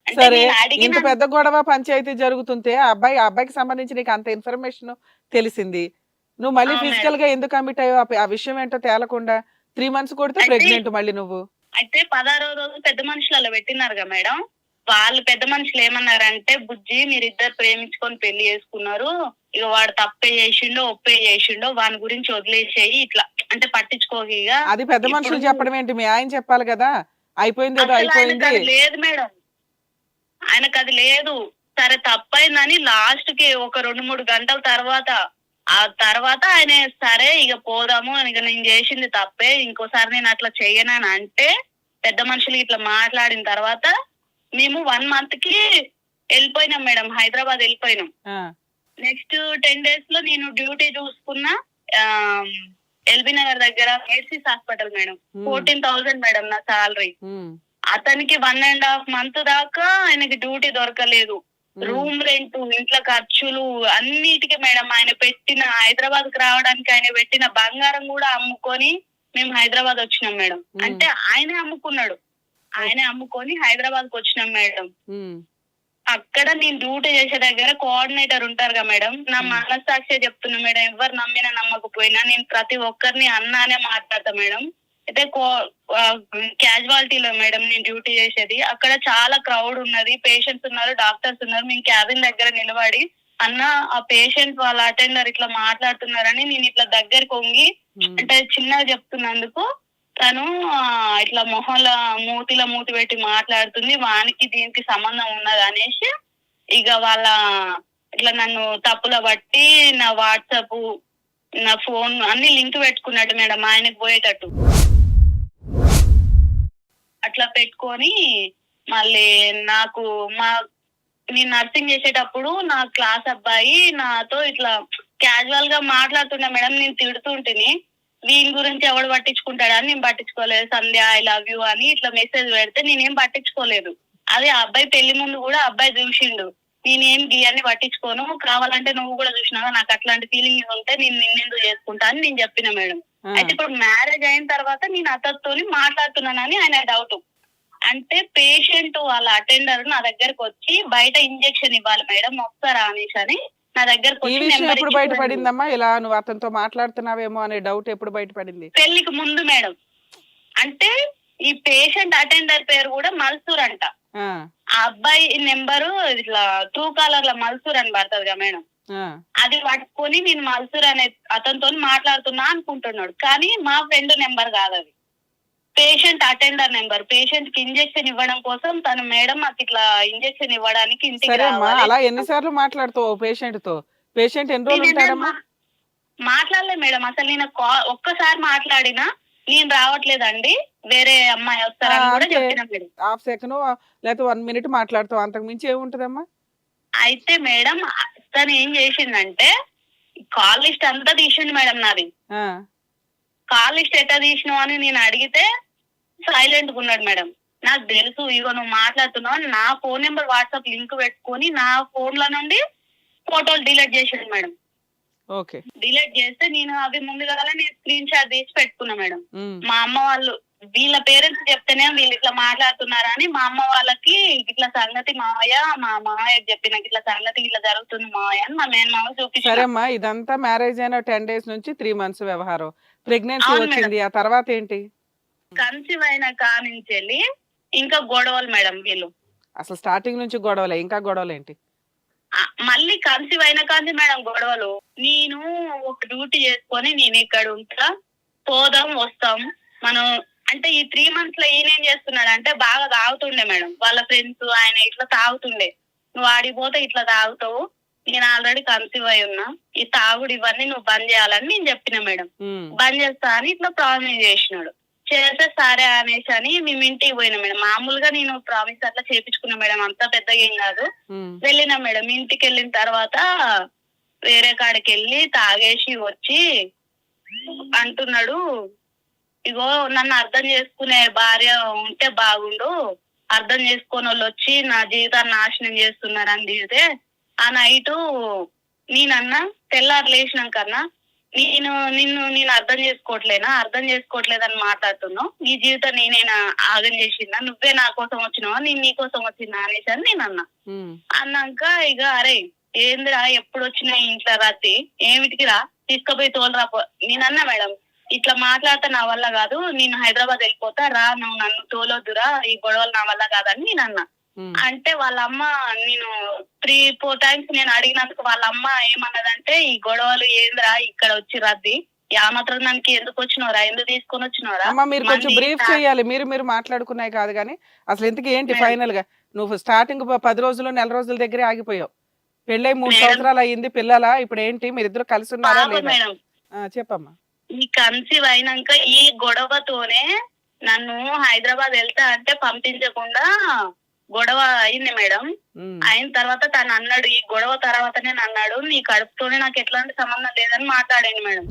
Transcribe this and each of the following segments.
అంటే సరే, నేను ఇంత అడిగిన పెద్ద గొడవ పంచాయతీ జరుగుతుంటే ఆ అబ్బాయికి సంబంధించి నీకు అంత ఇన్ఫర్మేషన్ తెలిసింది. నువ్వు మళ్ళీ మేడం. ఫిజికల్ గా ఎందుకు కమిట్ అయ్యావు? ఆ విషయం ఏంటో తేలకుండా 3 మంత్స్ కొడితే అయితే ప్రెగ్నెంట్ మళ్ళీ నువ్వు. అయితే 16వ రోజు పెద్ద మనుషులు అలా పెట్టినారుగా మేడం. వాళ్ళు పెద్ద మనుషులు ఏమన్నారంటే, బుజ్జి మీరిద్దరు ప్రేమించుకొని పెళ్లి చేసుకున్నారు. ఇక వాడు తప్పే చేసిండో, ఒప్పే చేసిండో వాని గురించి వదిలేసేయి. ఇట్లా అంటే పట్టించుకోకు ఇక. అది పెద్ద ఇప్పుడు మనుషులు చెప్పడం ఏంటి? మీ ఆయన చెప్పాలి కదా! అయిపోయింది ఏదో అసలు ఆయనకు అయిపోయింది. అది లేదు మేడం. ఆయనకు అది లేదు. సరే తప్పైందని లాస్ట్ కి ఒక 2-3 గంటల తర్వాత ఆ తర్వాత ఆయన సరే ఇక పోదాము ఇక నేను చేసింది తప్పే ఇంకోసారి నేను అట్లా చెయ్యనని అంటే పెద్ద మనుషులు ఇట్లా మాట్లాడిన తర్వాత మేము 1 మంత్ కి వెళ్ళిపోయినాం మేడం. హైదరాబాద్ వెళ్ళిపోయినాం. ఆ! నెక్స్ట్ 10 డేస్ లో నేను డ్యూటీ చూసుకున్నా. ఎల్బీ నగర్ దగ్గర హెడ్సిస్ హాస్పిటల్ మేడం. 14,000 మేడం నా సాలరీ. అతనికి 1.5 మంత్ దాకా ఆయనకి డ్యూటీ దొరకలేదు. రూమ్ రెంట్, ఇంట్లో ఖర్చులు అన్నిటికీ మేడం ఆయన పెట్టిన హైదరాబాద్ కి రావడానికి ఆయన పెట్టిన బంగారం కూడా అమ్ముకొని మేము హైదరాబాద్ వచ్చినాం మేడం. అంటే ఆయనే అమ్ముకున్నాడు. ఆయనే అమ్ముకొని హైదరాబాద్ కు వచ్చినాం మేడం. అక్కడ నేను డ్యూటీ చేసే దగ్గర కోఆర్డినేటర్ ఉంటారుగా మేడం. నా మనస్సాక్షి చెప్తున్నా మేడం. ఎవరు నమ్మినా నమ్మకపోయినా నేను ప్రతి ఒక్కరిని అన్నానే మాట్లాడతా మేడం. అయితే క్యాజువాలిటీలో మేడం నేను డ్యూటీ చేసేది. అక్కడ చాలా క్రౌడ్ ఉన్నది, పేషెంట్స్ ఉన్నారు, డాక్టర్స్ ఉన్నారు. మేము క్యాబిన్ దగ్గర నిలబడి అన్న ఆ పేషెంట్ వాళ్ళ అటెండర్ ఇట్లా మాట్లాడుతున్నారని నేను ఇట్లా దగ్గరికి వంగి అంటే చిన్నగా చెప్తున్నందుకు తను ఇట్లా మూతిలో మూతి పెట్టి మాట్లాడుతుంది, వానికి దీనికి సంబంధం ఉన్నది అనేసి ఇక వాళ్ళ ఇట్లా నన్ను తప్పుల బట్టి నా వాట్సాప్, నా ఫోన్ అన్ని లింక్ పెట్టుకున్నట్టు మేడం ఆయనకు పోయేటట్టు. అట్లా పెట్టుకొని మళ్ళీ నాకు నేను నర్సింగ్ చేసేటప్పుడు నా క్లాస్ అబ్బాయి నాతో ఇట్లా క్యాజువల్ గా మాట్లాడుతున్నా మేడం. నేను తిడుతుంటిని. వీని గురించి ఎవడు పట్టించుకుంటాడని నేను పట్టించుకోలేదు. సంధ్య ఐ లవ్ యూ అని ఇట్లా మెసేజ్ పెడితే నేనేం పట్టించుకోలేదు. అదే ఆ అబ్బాయి పెళ్లి ముందు కూడా అబ్బాయి చూసిండు. నేనేం గీయాన్ని పట్టించుకోను, కావాలంటే నువ్వు కూడా చూసినావా నాకు అట్లాంటి ఫీలింగ్ ఉంటే నేను నిన్నెందుకు చేసుకుంటా అని నేను చెప్పిన మేడం. అయితే ఇప్పుడు మ్యారేజ్ అయిన తర్వాత నేను అతనితో మాట్లాడుతున్నానని ఆయన డౌట్. అంటే పేషెంట్ వాళ్ళ అటెండర్ నా దగ్గరకు వచ్చి బయట ఇంజెక్షన్ ఇవ్వాలి మేడం ఒకసారి అనేసి అని నా దగ్గరకు ఈ వచ్చి విషయం నెంబర్ ఎప్పుడు ఇచ్చి బయటపడిందమ్మా? ఇలా నువ్వు అతనితో మాట్లాడుతున్నావేమో అనే డౌట్ ఎప్పుడు బయటపడింది? పెళ్లికి ముందు మేడం. అంటే ఈ పేషెంట్ అటెండర్ పేరు కూడా మల్సూర్ అంట. ఆ అబ్బాయి నెంబరు ఇట్లా ట్రూ కాలర్ లో మల్సూర్ అని పడుతుంది కదా మేడం. అది పట్టుకొని నేను మల్సూర్ అనే అతనితో మాట్లాడుతున్నా అనుకుంటున్నాడు. కానీ మా ఫ్రెండ్ నెంబర్ కాదు అది, పేషెంట్ అటెండర్ నెంబర్. పేషెంట్ కి ఇంజెక్షన్ ఇవ్వడం కోసం తను మేడం మాకు ఇట్లా ఇంజెక్షన్ ఇవ్వడానికి ఇంటికి రావాలి. అలా ఎన్నిసార్లు మాట్లాడుతావు పేషెంట్ తో? పేషెంట్ ఎన్ని రోజులు ఉంటాడమ్మా? మాట్లాడలే మేడం అసలు. నేను ఒక్కసారి మాట్లాడినా నేను రావట్లేదండి వేరే అమ్మాయి వస్తారని కూడా చెప్పిన మేడం. హాఫ్ సెకండ్ లేకపోతే 1 మినిట్ మాట్లాడతావు, అంతకు మించి ఏముంటదమ్మా? అయితే మేడం తను ఏం చేసిందంటే కాల్ లిస్ట్ అంతా తీసిండు మేడం నాది. కాల్ లిస్ట్ ఎట్లా తీసినావు అని నేను అడిగితే సైలెంట్ గా ఉన్నాడు మేడం. నాకు తెలుసు ఇగో నువ్వు మాట్లాడుతున్నావు. నా ఫోన్ నెంబర్ వాట్సాప్ లింక్ పెట్టుకొని నా ఫోన్ లో నుండి ఫోటోలు డిలీట్ చేసాడు మేడం. ఓకే, డిలీట్ చేస్తే నేను అవి ముందుగా నేను స్క్రీన్ షాట్ తీసి పెట్టుకున్నా మేడం. మా అమ్మ వాళ్ళు వీళ్ళ పేరెంట్స్ చెప్తేనే వీళ్ళు ఇట్లా మాట్లాడుతున్నారని మా అమ్మ వాళ్ళకి ఇట్లా సంగతి మావయ్య, మా మావయ్యకి చెప్పిన ఇట్లా సంగతి ఇట్లా జరుగుతుంది మావయ్య అని మా మేనమావ చూపించారు. సరేమ్మా, ఇదంతా మ్యారేజ్ అయిన 10 డేస్ నుంచి 3 మంత్స్ వ్యవహారం, ప్రెగ్నెన్సీ వచ్చింది, ఆ తర్వాత ఏంటి? కన్సీవ్ అయిన కానించి ఇంకా గొడవలు మేడం. వీళ్ళు అసలు స్టార్టింగ్ నుంచి గొడవలే, ఇంకా గొడవలు ఏంటి? మళ్ళీ కన్సీవ్ అయిన కాంతి మేడం గొడవలు. నేను ఒక డ్యూటీ చేసుకొని నేను ఇక్కడ ఉంటా, పోదాం వస్తాం మనం అంటే ఈ 3 మంత్స్ లో ఈయన ఏం చేస్తున్నాడు అంటే బాగా తాగుతుండే మేడం. వాళ్ళ ఫ్రెండ్స్ ఆయన ఇట్లా తాగుతుండే. నువ్వు ఆడిపోతే ఇట్లా తాగుతావు, నేను ఆల్రెడీ కన్సీవ్ అయి ఉన్నా, ఈ తాగుడు ఇవన్నీ నువ్వు బంద్ చేయాలని నేను చెప్పిన మేడం. బంద్ చేస్తా అని ఇట్లా ప్రామిస్ చేసినాడు. చేస్తే సరే అనేసి అని మేము ఇంటికి పోయినా మేడం. మామూలుగా నేను ప్రామిస్ అట్లా చేపించుకున్నా మేడం, అంత పెద్దగా ఏం కాదు. వెళ్ళినా మేడం. ఇంటికి వెళ్ళిన తర్వాత వేరే కాడికి వెళ్ళి తాగేసి వచ్చి అంటున్నాడు, ఇగో నన్ను అర్థం చేసుకునే భార్య ఉంటే బాగుండు, అర్థం చేసుకునే వాళ్ళు వచ్చి నా జీవితాన్ని నాశనం చేస్తున్నారని తిడితే ఆ నైటు నేనన్నా తెల్లారు లేచినాకన్నా నేను అర్థం చేసుకోవట్లేనా, అర్థం చేసుకోవట్లేదని మాట్లాడుతున్నావు. నీ జీవితం నేనేనా ఆగం చేసిందా, నువ్వే నా కోసం వచ్చినావా, నేను నీ కోసం వచ్చిందా అనేసి అని నేను అన్నా. అన్నాక ఇక అరే ఏందిరా ఎప్పుడు వచ్చినా ఇంట్లో రాత్రి ఏమిటికి రా తీసుకుపోయి తోలరా నేనన్నా మేడం ఇట్లా మాట్లాడితే నా వల్ల కాదు, నేను హైదరాబాద్ వెళ్ళిపోతా రా, నువ్వు నన్ను తోలొద్దురా, ఈ గొడవలు నా వల్ల కాదని నేను అన్నా. అంటే వాళ్ళ అమ్మ నేను 3-4 టైమ్స్ నేను అడిగినందుకు వాళ్ళ అమ్మ ఏమన్నదంటే ఈ గొడవలు ఏందిరా ఇక్కడ వచ్చి రద్ది ఆ మాత్రం దానికి ఎందుకు వచ్చినవరా, ఎందుకు తీసుకొని వచ్చినవరా. అమ్మా మీరు కొంచెం బ్రీఫ్ చేయాలి, మీరు మాట్లాడుకున్నాయి కాదు కానీ అసలు ఇంతకీ ఏంటి ఫైనల్ గా? నువ్వు స్టార్టింగ్ 10 రోజులు నెల రోజుల దగ్గరే ఆగిపోయావు, పెళ్ళై 3 సంవత్సరాలు అయ్యింది, పిల్లలా ఇప్పుడు ఏంటి, మీరిద్దరు కలిసి ఉన్నారా లేదా? చెప్పమ్మా. ఈ కన్సీవ్ అయినాక ఈ గొడవతోనే నన్ను హైదరాబాద్ వెళ్తా అంటే పంపించకుండా గొడవ అయింది మేడం. అయిన తర్వాత తను అన్నాడు, ఈ గొడవ తర్వాతనే అన్నాడు నీ కడుపుతోనే నాకు ఎట్లాంటి సంబంధం లేదని మాట్లాడాను మేడం.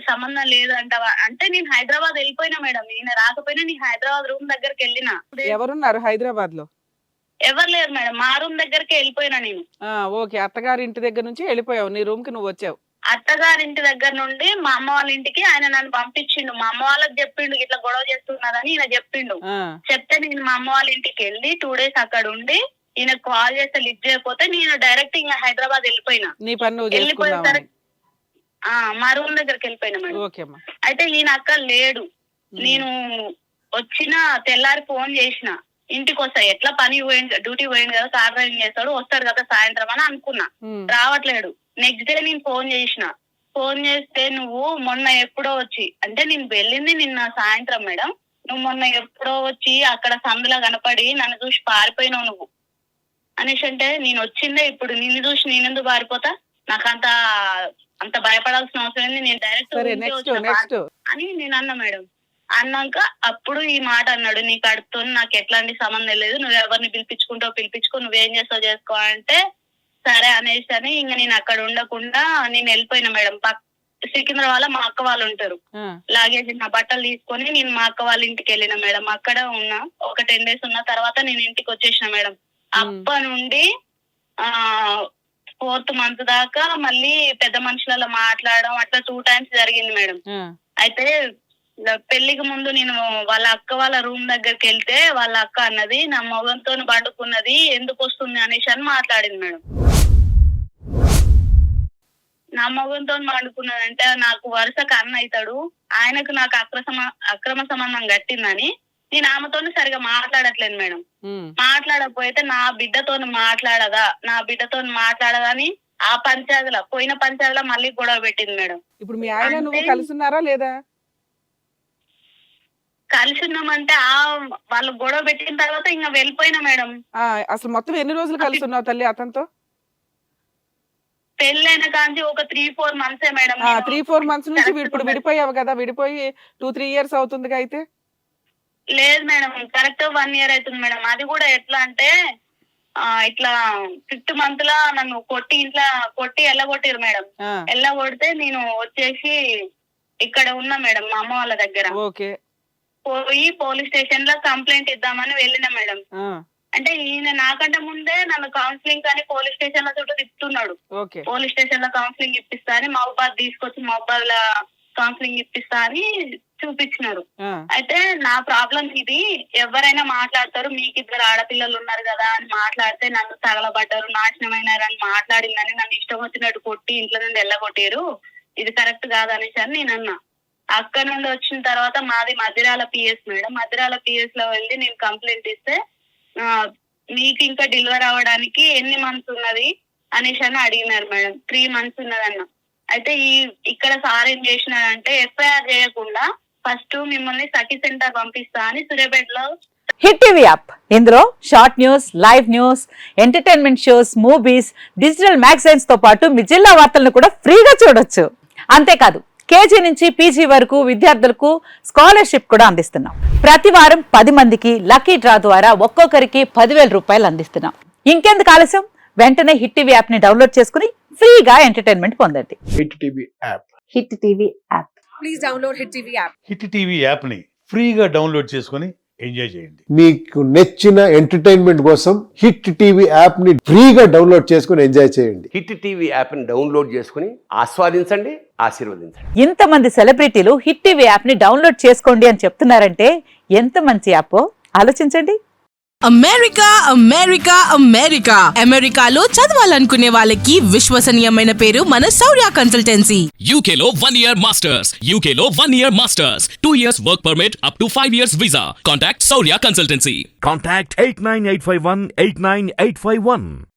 సంబంధం లేదంటవా అంటే నేను హైదరాబాద్ వెళ్ళిపోయినా మేడం, ఈయన రాకపోయినా నీ హైదరాబాద్ రూమ్ దగ్గరికి వెళ్ళినా. ఎవరున్నారు హైదరాబాద్ లో? ఎవరు లేరు మేడం, మా రూమ్ దగ్గరికి వెళ్ళిపోయినా నేను. ఓకే, అత్తగారి ఇంటి దగ్గర నుంచి వెళ్ళిపోయావు, నీ రూమ్ కి నువ్వు వచ్చావు. అత్తగారింటి దగ్గర నుండి మా అమ్మ వాళ్ళ ఇంటికి ఆయన నన్ను పంపించిండు. మా అమ్మ వాళ్ళకి చెప్పిండు ఇట్లా గొడవ చేస్తున్నదని ఈయన చెప్పిండు. చెప్తే నేను మా అమ్మ వాళ్ళ ఇంటికి వెళ్ళి 2 days అక్కడ ఉండి ఈయన కాల్ చేస్తే లిఫ్ట్ చేయకపోతే నేను డైరెక్ట్ ఇంకా హైదరాబాద్ వెళ్ళిపోయినా. వెళ్ళిపోయేసరికి మా రూమ్ దగ్గరికి వెళ్ళిపోయినా మేడం. అయితే ఈయన అక్కడ లేడు. నేను వచ్చిన తెల్లారి ఫోన్ చేసిన, ఇంటికి వస్తా ఎట్లా పని పోయింది, డ్యూటీ పోయింది కదా, కార్ డ్రైవింగ్ చేస్తాడు వస్తాడు కదా సాయంత్రం అని అనుకున్నా. రావట్లేడు. నెక్స్ట్ డే నేను ఫోన్ చేస్తే నువ్వు మొన్న ఎప్పుడో వచ్చి, అంటే నేను వెళ్ళింది నిన్న సాయంత్రం మేడం, నువ్వు మొన్న ఎప్పుడో వచ్చి అక్కడ సందులో కనపడి నన్ను చూసి పారిపోయినావు నువ్వు అనేసి అంటే, నేను వచ్చిందే ఇప్పుడు నిన్ను చూసి నేనెందుకు పారిపోతా, నాకు అంత భయపడాల్సిన అవసరం ఏంది, నేను డైరెక్ట్ అని నేను అన్నా మేడం. అన్నాక అప్పుడు ఈ మాట అన్నాడు, నీ కడుపుతో నాకు ఎట్లాంటి సంబంధం లేదు, నువ్వు ఎవరిని పిలిపించుకో, నువ్వేం చేస్తావు చేసుకో అంటే సరే అనేసి అని ఇంకా నేను అక్కడ ఉండకుండా నేను వెళ్ళిపోయినా మేడం. సికింద్రాబాద్ మా అక్క వాళ్ళు ఉంటారు, లాగేజ్ నా బట్టలు తీసుకొని నేను మా అక్క వాళ్ళ ఇంటికి వెళ్ళిన మేడం. అక్కడ ఉన్నా ఒక 10 days ఉన్న తర్వాత నేను ఇంటికి వచ్చేసిన మేడం. అప్ప నుండి 4th month దాకా మళ్ళీ పెద్ద మనుషులలో మాట్లాడడం అట్లా 2 times జరిగింది మేడం. అయితే పెళ్లికి ముందు నేను వాళ్ళ అక్క వాళ్ళ రూమ్ దగ్గరికి వెళ్తే వాళ్ళ అక్క అన్నది నా మగంతో పండుకున్నది ఎందుకు వస్తుంది అనేసి అని మాట్లాడింది మేడం. నా మగంతో పండుకున్నదంటే నాకు వరుసకు అన్న అవుతాడు, ఆయనకు నాకు అక్రమ సంబంధం కట్టిందని నేను ఆమెతో సరిగా మాట్లాడట్లేదు మేడం. మాట్లాడకపోతే నా బిడ్డతో మాట్లాడదా అని ఆ పోయిన పంచాయతీలో మళ్ళీ గొడవ పెట్టింది మేడం. ఇప్పుడు మీ ఆయన నువ్వు కలిసి ఉన్నారా లేదా? కలిసి ఉన్నామంటే వాళ్ళు గొడవ పెట్టిన తర్వాత ఇంకా వెళ్ళిపోయినా మేడం. అసలు మొత్తం ఎన్ని రోజులు కలిసి ఉన్నావు తల్లి అతనితో? పెళ్ళైన కాంచి ఒక 3-4 months మేడం. 3-4 months నుంచి ఇప్పుడు విడిపోయావు కదా, విడిపోయి 2-3 years అవుతుంది అయితే? లేదు మేడం, కరెక్ట్ 1 year అవుతుంది మేడం. అది కూడా ఎట్లా అంటే ఇట్లా 5th month లా నన్ను కొట్టి ఎల్లగొట్టారు మేడం. ఎల్లగొడితే నేను వచ్చేసి ఇక్కడ ఉన్నా మేడం మా అమ్మ వాళ్ళ దగ్గర. పోయి పోలీస్ స్టేషన్ లో కంప్లైంట్ ఇద్దామని వెళ్ళిన మేడం. అంటే ఈయన నాకంటే ముందే నన్ను కౌన్సిలింగ్ కానీ పోలీస్ స్టేషన్ లో చుట్టూ తిప్పుతున్నాడు. పోలీస్ స్టేషన్ లో కౌన్సిలింగ్ ఇప్పిస్తా అని మహబాద్ తీసుకొచ్చి మహబాద్ లో కౌన్సిలింగ్ ఇప్పిస్తా అని చూపించినారు. అయితే నా ప్రాబ్లం ఇది, ఎవరైనా మాట్లాడతారు, మీకు 2 ఆడపిల్లలు ఉన్నారు కదా అని మాట్లాడితే నన్ను తగలబడ్డారు, నాశనమైనారు అని మాట్లాడిందని నన్ను ఇష్టం వచ్చినట్టు కొట్టి ఇంట్లో నుండి వెళ్ళగొట్టారు, ఇది కరెక్ట్ కాదనేసి అని నేను అన్నా. అక్కడ నుండి వచ్చిన తర్వాత మాది Madhirala PS madam. Madhirala PS లో వెళ్ళి నేను కంప్లైంట్ ఇస్తే మీకు ఇంకా డెలివరీ అవ్వడానికి ఎన్ని మంత్స్ ఉన్నది అనేసి అని అడిగినారు మేడం. 3 months ఉన్నదన్న. అయితే ఇక్కడ సార్ ఏం చేసినారంటే FIR చేయకుండా ఫస్ట్ మిమ్మల్ని సఖీ సెంటర్ పంపిస్తా అని సూర్యాపేటలో. హిట్ టీవీ యాప్, ఇందులో short news, live news, entertainment shows, movies, digital magazines తో పాటు మీ జిల్లా వార్తలను కూడా ఫ్రీగా చూడొచ్చు. అంతేకాదు KG నుంచి PG వరకు విద్యార్థులకు స్కాలర్షిప్ కూడా అందిస్తున్నాం. ప్రతి వారం 10 మందికి లక్కీ డ్రా ద్వారా ఒక్కొక్కరికి 10,000 రూపాయలు అందిస్తున్నాం. ఇంకెందుకు ఆలస్యం, వెంటనే హిట్ టీవీ యాప్ ని డౌన్లోడ్ చేసుకుని ఫ్రీగా ఎంటర్టైన్మెంట్ పొందండి. Hit TV app. Hit TV app. Please download hit TV app. Hit TV app ని ఫ్రీగా డౌన్లోడ్ చేసుకుని ఎంజాయ్ చేయండి. మీకు నచ్చిన ఎంటర్టైన్మెంట్ కోసం హిట్ టీవీ యాప్ ని ఫ్రీగా డౌన్లోడ్ చేసుకుని ఎంజాయ్ చేయండి. హిట్ టీవీ యాప్ని డౌన్లోడ్ చేసుకుని ఆస్వాదించండి, ఆశీర్వదించండి. ఇంతమంది సెలబ్రిటీలు హిట్ టీవీ యాప్ ని డౌన్లోడ్ చేసుకోండి అని చెప్తున్నారంటే ఎంత మంచి యాప్ ఆలోచించండి. అమెరికా అమెరికా అమెరికా అమెరికాలో చదవాలనుకునే వాళ్ళకి విశ్వసనీయమైన పేరు మన శౌర్య కన్సల్టెన్సీ. UK లో 1 year masters. UK లో 1 year masters. 2 years work permit up to 5 years visa. Contact Saurya Consultancy. Contact 89851 89851.